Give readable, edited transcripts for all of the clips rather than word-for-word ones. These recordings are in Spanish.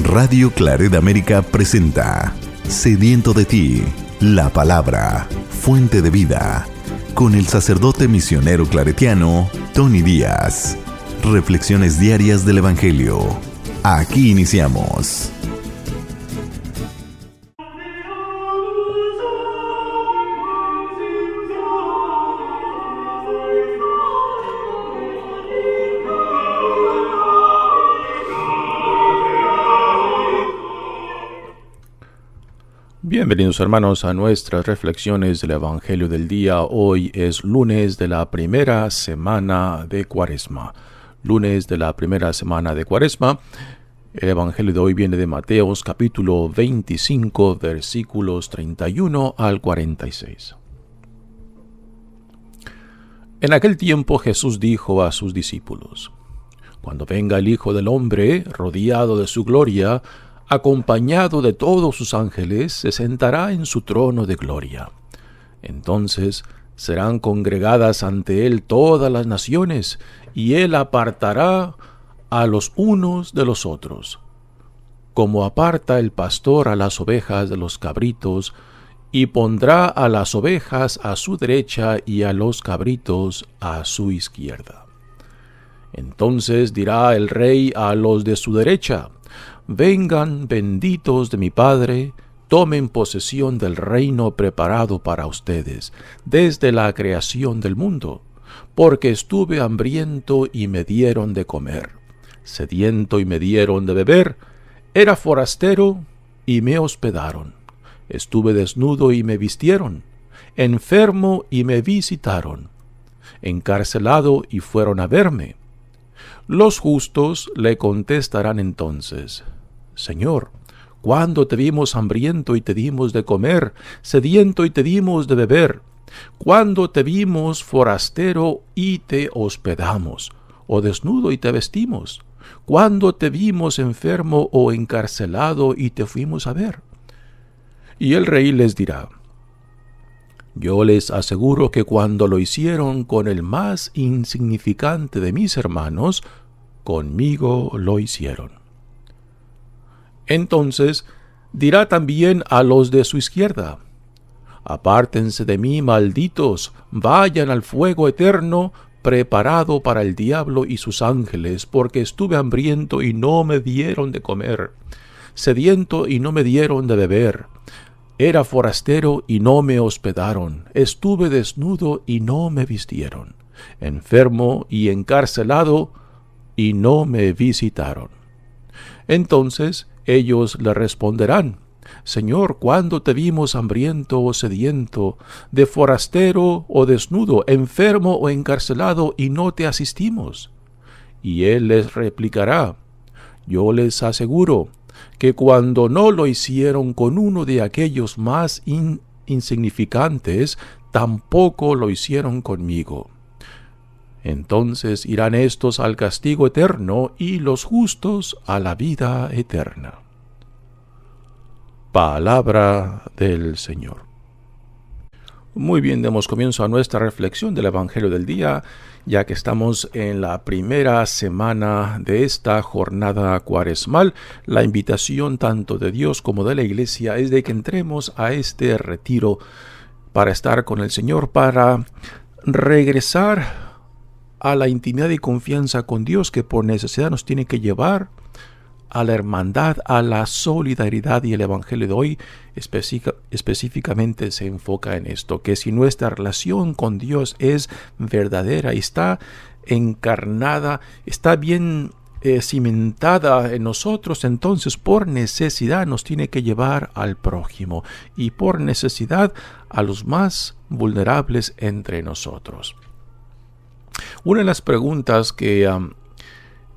Radio Claret América presenta Sediento de ti, la palabra, fuente de vida, con el sacerdote misionero claretiano Tony Díaz. Reflexiones diarias del Evangelio. Aquí iniciamos. Bienvenidos hermanos a nuestras reflexiones del Evangelio del día. Hoy es lunes de la primera semana de Cuaresma. Lunes de la primera semana de Cuaresma. El Evangelio de hoy viene de Mateos capítulo 25 versículos 31 al 46. En aquel tiempo Jesús dijo a sus discípulos: Cuando venga el Hijo del Hombre, rodeado de su gloria, acompañado de todos sus ángeles, se sentará en su trono de gloria. Entonces serán congregadas ante él todas las naciones, y él apartará a los unos de los otros, como aparta el pastor a las ovejas de los cabritos, y pondrá a las ovejas a su derecha y a los cabritos a su izquierda. Entonces dirá el rey a los de su derecha: Vengan, benditos de mi Padre, tomen posesión del reino preparado para ustedes desde la creación del mundo, porque estuve hambriento y me dieron de comer, sediento y me dieron de beber, era forastero y me hospedaron, estuve desnudo y me vistieron, enfermo y me visitaron, encarcelado y fueron a verme. Los justos le contestarán entonces: Señor, ¿cuándo te vimos hambriento y te dimos de comer, sediento y te dimos de beber? ¿Cuándo te vimos forastero y te hospedamos, o desnudo y te vestimos? ¿Cuándo te vimos enfermo o encarcelado y te fuimos a ver? Y el rey les dirá: Yo les aseguro que cuando lo hicieron con el más insignificante de mis hermanos, conmigo lo hicieron. Entonces dirá también a los de su izquierda: Apártense de mí, malditos, vayan al fuego eterno, preparado para el diablo y sus ángeles, porque estuve hambriento y no me dieron de comer, sediento y no me dieron de beber, era forastero y no me hospedaron, estuve desnudo y no me vistieron, enfermo y encarcelado y no me visitaron. Entonces ellos le responderán: Señor, ¿cuándo te vimos hambriento o sediento, de forastero o desnudo, enfermo o encarcelado y no te asistimos? Y él les replicará: Yo les aseguro que cuando no lo hicieron con uno de aquellos más insignificantes, tampoco lo hicieron conmigo. Entonces irán estos al castigo eterno y los justos a la vida eterna. Palabra del Señor. Muy bien, demos comienzo a nuestra reflexión del Evangelio del día, ya que estamos en la primera semana de esta jornada cuaresmal. La invitación tanto de Dios como de la Iglesia es de que entremos a este retiro para estar con el Señor, para regresar a la intimidad y confianza con Dios que por necesidad nos tiene que llevar a la hermandad, a la solidaridad. Y el Evangelio de hoy específicamente se enfoca en esto, que si nuestra relación con Dios es verdadera y está encarnada, está bien cimentada en nosotros, entonces por necesidad nos tiene que llevar al prójimo y por necesidad a los más vulnerables entre nosotros. Una de las preguntas que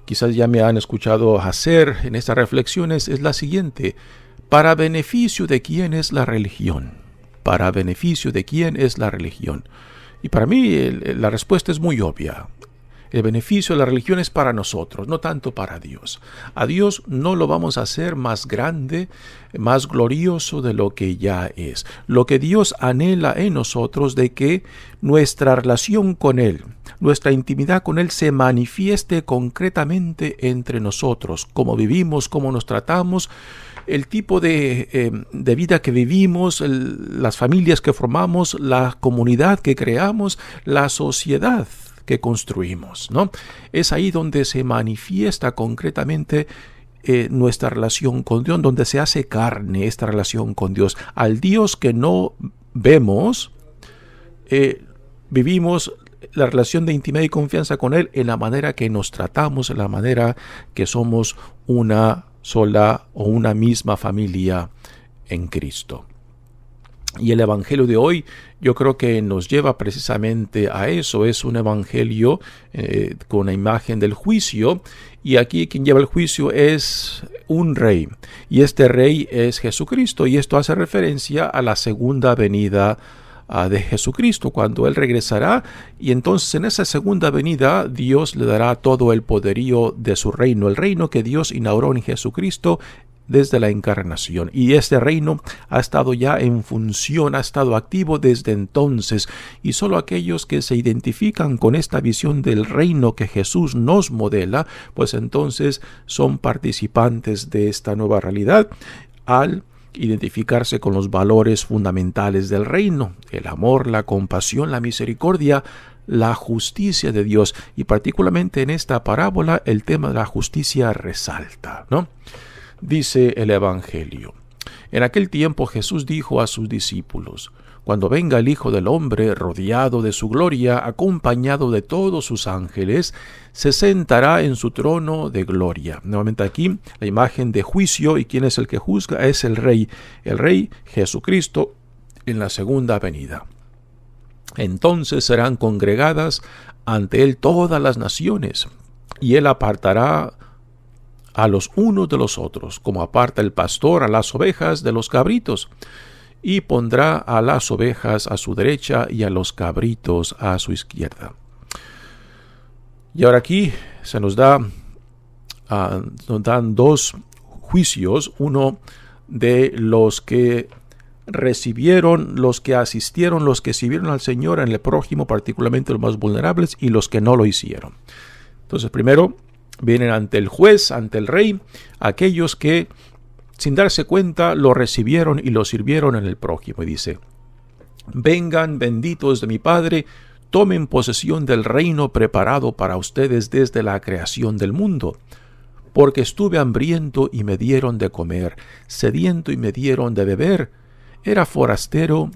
quizás ya me han escuchado hacer en estas reflexiones es la siguiente: ¿para beneficio de quién es la religión? ¿Para beneficio de quién es la religión? Y para mí la respuesta es muy obvia. El beneficio de la religión es para nosotros, no tanto para Dios. A Dios no lo vamos a hacer más grande, más glorioso de lo que ya es. Lo que Dios anhela en nosotros de que nuestra relación con Él, nuestra intimidad con Él se manifieste concretamente entre nosotros, cómo vivimos, cómo nos tratamos, el tipo de vida que vivimos, las familias que formamos, la comunidad que creamos, la sociedad que construimos, ¿no? Es ahí donde se manifiesta concretamente nuestra relación con Dios, donde se hace carne esta relación con Dios. Al Dios que no vemos, vivimos la relación de intimidad y confianza con Él en la manera que nos tratamos, en la manera que somos una sola o una misma familia en Cristo. Y el evangelio de hoy yo creo que nos lleva precisamente a eso. Es un evangelio con la imagen del juicio, y aquí quien lleva el juicio es un rey, y este rey es Jesucristo, y esto hace referencia a la segunda venida de Jesucristo, cuando Él regresará, y entonces en esa segunda venida Dios le dará todo el poderío de su reino, el reino que Dios inauguró en Jesucristo desde la encarnación. Y este reino ha estado ya en función, ha estado activo desde entonces, y solo aquellos que se identifican con esta visión del reino que Jesús nos modela, pues entonces son participantes de esta nueva realidad al identificarse con los valores fundamentales del reino: el amor, la compasión, la misericordia, la justicia de Dios. Y particularmente en esta parábola el tema de la justicia resalta, ¿no? Dice el evangelio: en aquel tiempo Jesús dijo a sus discípulos: cuando venga el Hijo del Hombre rodeado de su gloria, acompañado de todos sus ángeles, se sentará en su trono de gloria. Nuevamente aquí la imagen de juicio, y quién es el que juzga es el Rey Jesucristo en la segunda venida. Entonces serán congregadas ante Él todas las naciones, y Él apartará a los unos de los otros, como aparta el pastor a las ovejas de los cabritos, y pondrá a las ovejas a su derecha y a los cabritos a su izquierda. Y ahora aquí se nos dan dos juicios: uno de los que recibieron, los que asistieron, los que sirvieron al Señor en el prójimo, particularmente los más vulnerables, y los que no lo hicieron. Entonces, primero vienen ante el juez, ante el rey, aquellos que sin darse cuenta lo recibieron y lo sirvieron en el prójimo. Y dice: vengan benditos de mi Padre, tomen posesión del reino preparado para ustedes desde la creación del mundo. Porque estuve hambriento y me dieron de comer, sediento y me dieron de beber, era forastero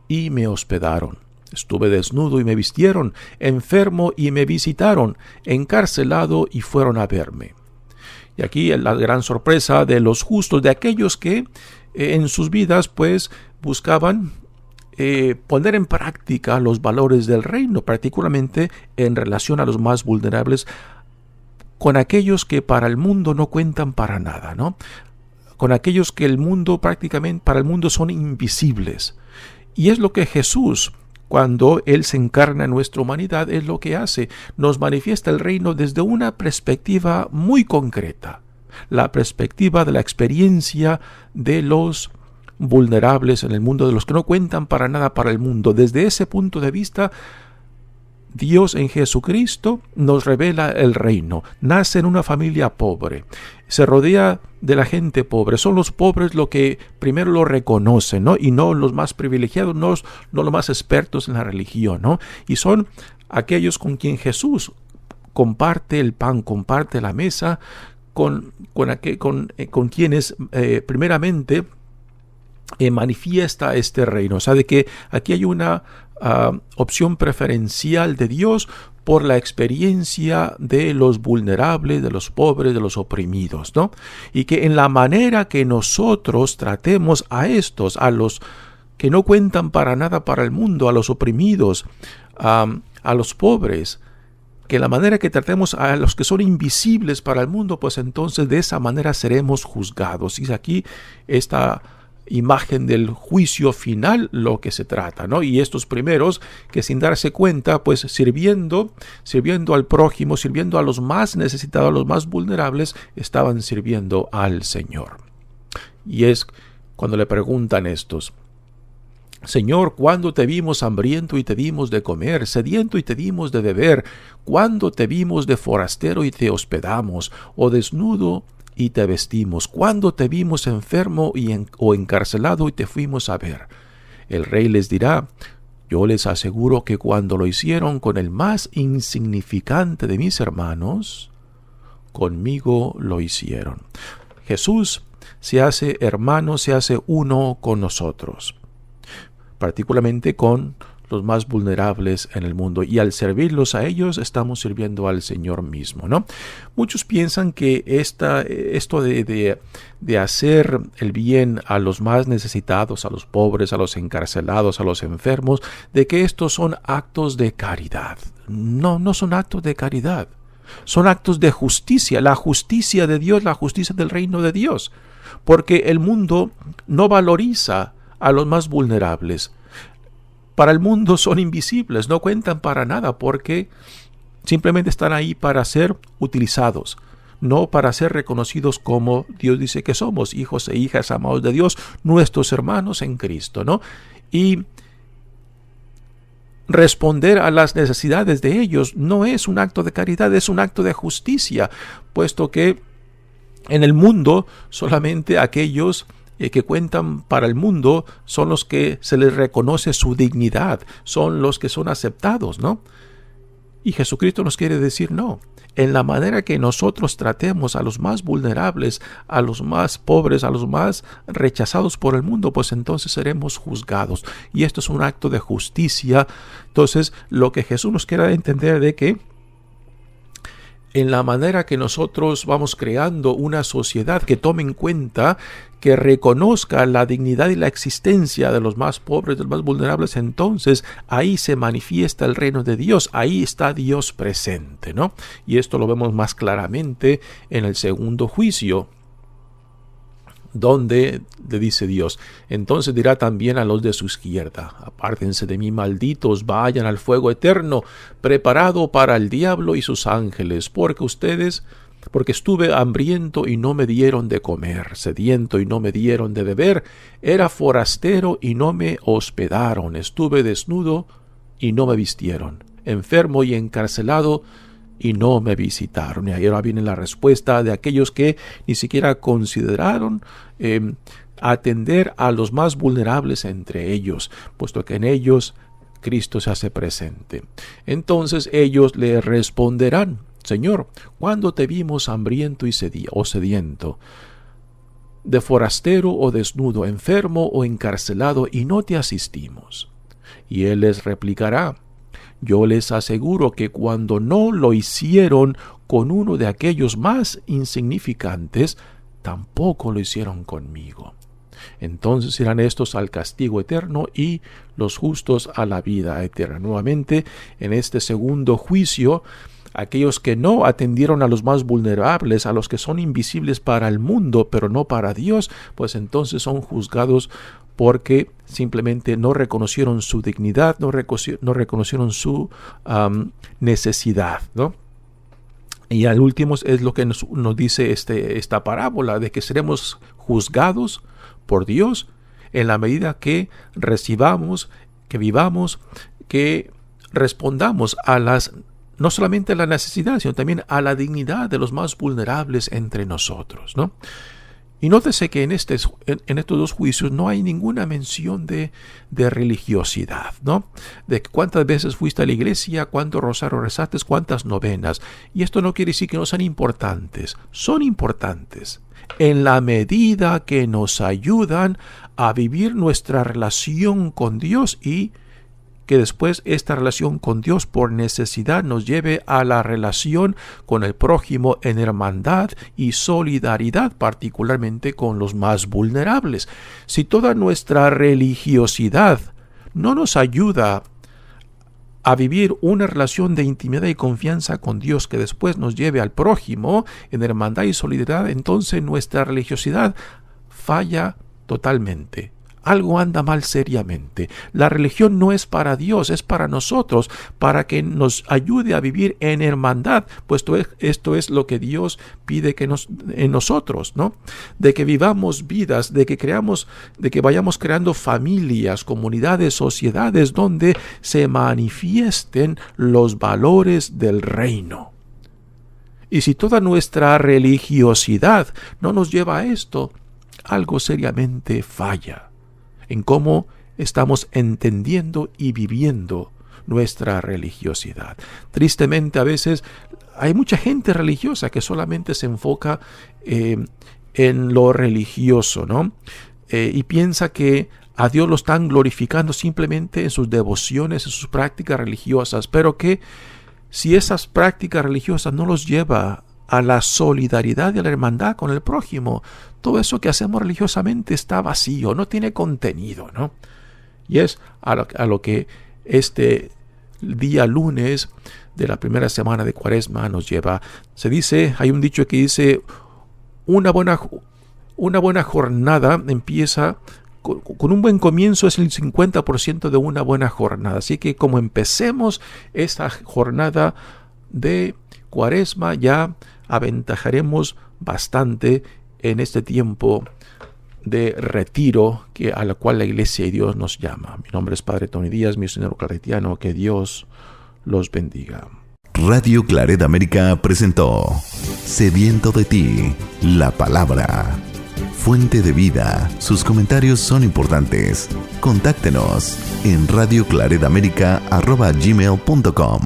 y me hospedaron. Estuve desnudo y me vistieron, enfermo y me visitaron, encarcelado y fueron a verme. Y aquí la gran sorpresa de los justos, de aquellos que en sus vidas pues buscaban poner en práctica los valores del reino, particularmente en relación a los más vulnerables, con aquellos que para el mundo no cuentan para nada, ¿no? Con aquellos que el mundo prácticamente para el mundo son invisibles. Y es lo que Jesús, cuando Él se encarna en nuestra humanidad, es lo que hace. Nos manifiesta el reino desde una perspectiva muy concreta, la perspectiva de la experiencia de los vulnerables en el mundo, de los que no cuentan para nada para el mundo. Desde ese punto de vista, Dios en Jesucristo nos revela el reino. Nace en una familia pobre, se rodea de la gente pobre. Son los pobres los que primero lo reconocen, ¿no? Y no los más privilegiados, no los más expertos en la religión, ¿no? Y son aquellos con quien Jesús comparte el pan, comparte la mesa, con quienes primeramente manifiesta este reino. O sea, de que aquí hay una opción preferencial de Dios por la experiencia de los vulnerables, de los pobres, de los oprimidos, ¿no? Y que en la manera que nosotros tratemos a estos, a los que no cuentan para nada para el mundo, a los oprimidos, a los pobres, que la manera que tratemos a los que son invisibles para el mundo, pues entonces de esa manera seremos juzgados. Y aquí esta imagen del juicio final lo que se trata, ¿no? Y estos primeros que sin darse cuenta, pues sirviendo al prójimo, sirviendo a los más necesitados, a los más vulnerables, estaban sirviendo al Señor. Y es cuando le preguntan estos: Señor, ¿cuándo te vimos hambriento y te dimos de comer, sediento y te dimos de beber? ¿Cuándo te vimos de forastero y te hospedamos, o desnudo y te vestimos? ¿Cuándo te vimos enfermo o encarcelado y te fuimos a ver? El rey les dirá: yo les aseguro que cuando lo hicieron con el más insignificante de mis hermanos, conmigo lo hicieron. Jesús se hace hermano, se hace uno con nosotros, particularmente con los más vulnerables en el mundo, y al servirlos a ellos estamos sirviendo al Señor mismo, ¿no? Muchos piensan que esto de hacer el bien a los más necesitados, a los pobres, a los encarcelados, a los enfermos, de que estos son actos de caridad. No, no son actos de caridad. Son actos de justicia, la justicia de Dios, la justicia del reino de Dios, porque el mundo no valoriza a los más vulnerables. Para el mundo son invisibles, no cuentan para nada, porque simplemente están ahí para ser utilizados, no para ser reconocidos como Dios dice que somos, hijos e hijas amados de Dios, nuestros hermanos en Cristo, ¿no? Y responder a las necesidades de ellos no es un acto de caridad, es un acto de justicia, puesto que en el mundo solamente aquellos que cuentan para el mundo son los que se les reconoce su dignidad, son los que son aceptados, ¿no? Y Jesucristo nos quiere decir no. En la manera que nosotros tratemos a los más vulnerables, a los más pobres, a los más rechazados por el mundo, pues entonces seremos juzgados. Y esto es un acto de justicia. Entonces, lo que Jesús nos quiere entender de que en la manera que nosotros vamos creando una sociedad que tome en cuenta, que reconozca la dignidad y la existencia de los más pobres, de los más vulnerables, entonces ahí se manifiesta el reino de Dios, ahí está Dios presente, ¿no? Y esto lo vemos más claramente en el segundo juicio, donde le dice Dios: entonces dirá también a los de su izquierda: apártense de mí, malditos, vayan al fuego eterno, preparado para el diablo y sus ángeles, porque estuve hambriento y no me dieron de comer, sediento y no me dieron de beber, era forastero y no me hospedaron, estuve desnudo y no me vistieron, enfermo y encarcelado y no me visitaron. Y ahora viene la respuesta de aquellos que ni siquiera consideraron atender a los más vulnerables entre ellos, puesto que en ellos Cristo se hace presente. Entonces ellos le responderán: Señor, ¿cuándo te vimos hambriento y sediento, de forastero o desnudo, enfermo o encarcelado, y no te asistimos? Y él les replicará: yo les aseguro que cuando no lo hicieron con uno de aquellos más insignificantes, tampoco lo hicieron conmigo. Entonces irán estos al castigo eterno y los justos a la vida eterna. Nuevamente, en este segundo juicio, aquellos que no atendieron a los más vulnerables, a los que son invisibles para el mundo, pero no para Dios, pues entonces son juzgados porque simplemente no reconocieron su dignidad, no reconocieron su necesidad, ¿no? Y al último es lo que nos dice esta parábola, de que seremos juzgados por Dios en la medida que recibamos, que vivamos, que respondamos a no solamente a la necesidad, sino también a la dignidad de los más vulnerables entre nosotros, ¿no? Y nótese que en estos dos juicios no hay ninguna mención de religiosidad, ¿no? De cuántas veces fuiste a la iglesia, cuántos rosarios rezaste, cuántas novenas. Y esto no quiere decir que no sean importantes. Son importantes en la medida que nos ayudan a vivir nuestra relación con Dios, y que después esta relación con Dios por necesidad nos lleve a la relación con el prójimo en hermandad y solidaridad, particularmente con los más vulnerables. Si toda nuestra religiosidad no nos ayuda a vivir una relación de intimidad y confianza con Dios que después nos lleve al prójimo en hermandad y solidaridad, entonces nuestra religiosidad falla totalmente. Algo anda mal seriamente. La religión no es para Dios, es para nosotros, para que nos ayude a vivir en hermandad, puesto esto es lo que Dios pide en nosotros, ¿no? De que vivamos vidas, de que vayamos creando familias, comunidades, sociedades donde se manifiesten los valores del reino. Y si toda nuestra religiosidad no nos lleva a esto, algo seriamente falla en cómo estamos entendiendo y viviendo nuestra religiosidad. Tristemente, a veces hay mucha gente religiosa que solamente se enfoca en lo religioso, ¿no? Y piensa que a Dios lo están glorificando simplemente en sus devociones, en sus prácticas religiosas, pero que si esas prácticas religiosas no los lleva a la solidaridad y a la hermandad con el prójimo, todo eso que hacemos religiosamente está vacío, no tiene contenido, ¿no? Y es a lo que este día lunes de la primera semana de Cuaresma nos lleva. Hay un dicho que dice, una buena jornada empieza con un buen comienzo, es el 50% de una buena jornada. Así que como empecemos esta jornada de Cuaresma, ya aventajaremos bastante en este tiempo de retiro a la cual la Iglesia y Dios nos llama. Mi nombre es Padre Tony Díaz, misionero claretiano. Que Dios los bendiga. Radio Claret América presentó Sediento de ti, la palabra. Fuente de vida. Sus comentarios son importantes. Contáctenos en radioclaretamerica@gmail.com.